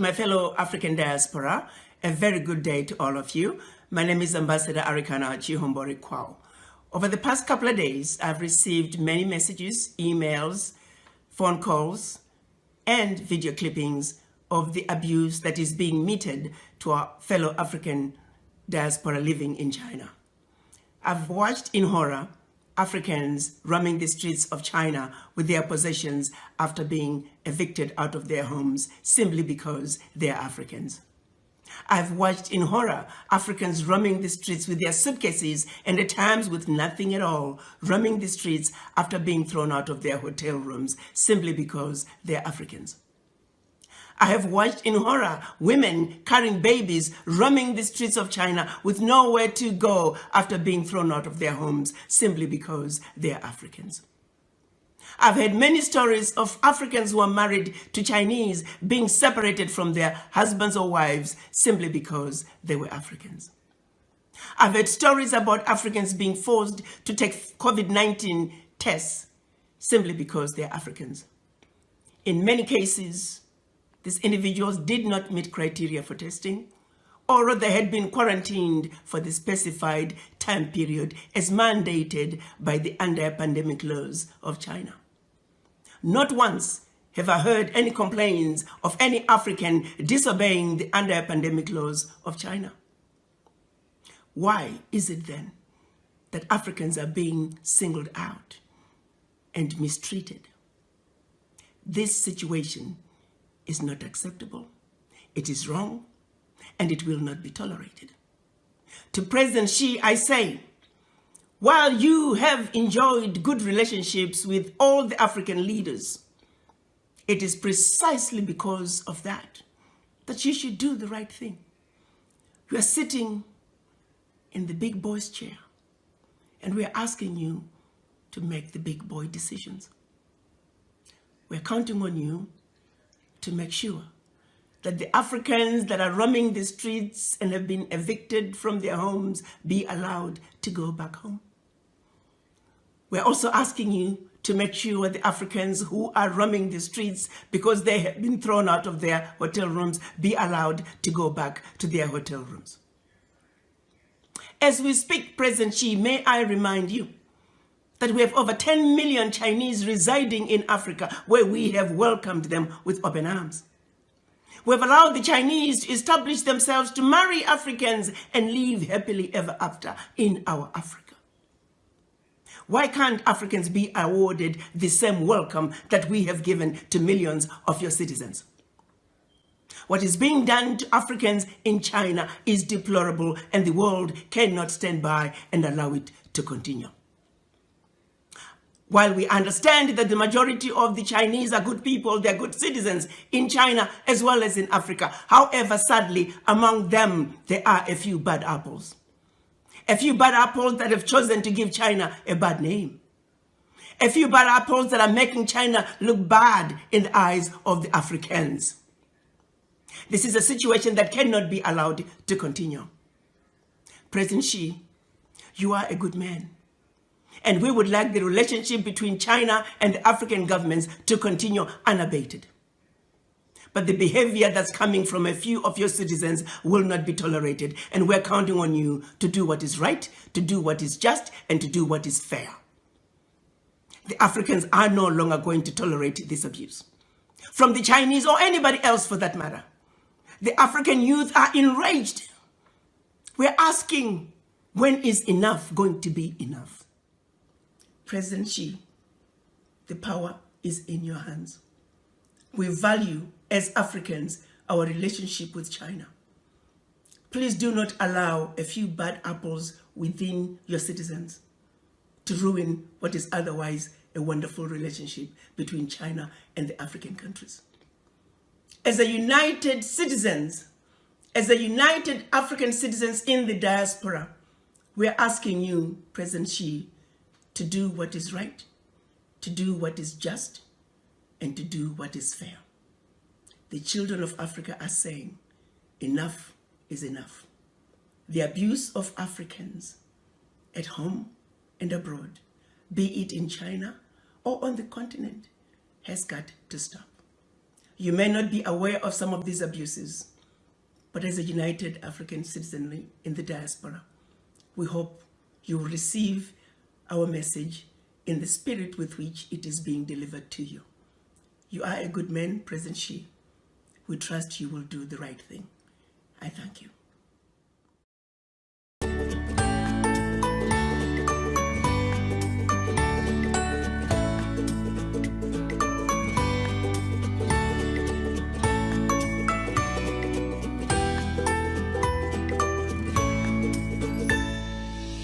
my fellow African diaspora. A very good day to all of you. My name is Ambassador Arikana Chihombori Kwao. Over the past couple of days, I've received many messages, emails, phone calls, and video clippings of the abuse that is being meted to our fellow African diaspora living in China. I've watched in horror Africans roaming the streets of China with their possessions after being evicted out of their homes simply because they're Africans. I've watched in horror Africans roaming the streets with their suitcases and at times with nothing at all, roaming the streets after being thrown out of their hotel rooms simply because they're Africans. I have watched in horror women carrying babies roaming the streets of China with nowhere to go after being thrown out of their homes simply because they are Africans. I've heard many stories of Africans who are married to Chinese being separated from their husbands or wives simply because they were Africans. I've heard stories about Africans being forced to take COVID-19 tests simply because they're Africans. In many cases, these individuals did not meet criteria for testing, or they had been quarantined for the specified time period as mandated by the anti-pandemic laws of China. Not once have I heard any complaints of any African disobeying the anti-pandemic laws of China. Why is it then that Africans are being singled out and mistreated? This situation is not acceptable. It is wrong, and it will not be tolerated. To President Xi, I say, while you have enjoyed good relationships with all the African leaders, it is precisely because of that you should do the right thing. You are sitting in the big boy's chair, and we are asking you to make the big boy decisions. We're counting on you to make sure that the Africans that are roaming the streets and have been evicted from their homes be allowed to go back home. We're also asking you to make sure the Africans who are roaming the streets because they have been thrown out of their hotel rooms be allowed to go back to their hotel rooms. As we speak, President Xi, may I remind you that we have over 10 million Chinese residing in Africa, where we have welcomed them with open arms. We have allowed the Chinese to establish themselves to marry Africans and live happily ever after in our Africa. Why can't Africans be awarded the same welcome that we have given to millions of your citizens? What is being done to Africans in China is deplorable, and the world cannot stand by and allow it to continue. While we understand that the majority of the Chinese are good people, they're good citizens in China as well as in Africa. However, sadly, among them, there are a few bad apples. A few bad apples that have chosen to give China a bad name. A few bad apples that are making China look bad in the eyes of the Africans. This is a situation that cannot be allowed to continue. President Xi, you are a good man. And we would like the relationship between China and the African governments to continue unabated. But the behavior that's coming from a few of your citizens will not be tolerated. And we're counting on you to do what is right, to do what is just, and to do what is fair. The Africans are no longer going to tolerate this abuse. From the Chinese or anybody else for that matter. The African youth are enraged. We're asking, when is enough going to be enough? President Xi, the power is in your hands. We value, as Africans, our relationship with China. Please do not allow a few bad apples within your citizens to ruin what is otherwise a wonderful relationship between China and the African countries. As a united citizens, as a united African citizens in the diaspora, we are asking you, President Xi, to do what is right, to do what is just, and to do what is fair. The children of Africa are saying, enough is enough. The abuse of Africans at home and abroad, be it in China or on the continent, has got to stop. You may not be aware of some of these abuses, but as a united African citizenry in the diaspora, we hope you will receive our message in the spirit with which it is being delivered to you. You are a good man, President Xi. We trust you will do the right thing. I thank you.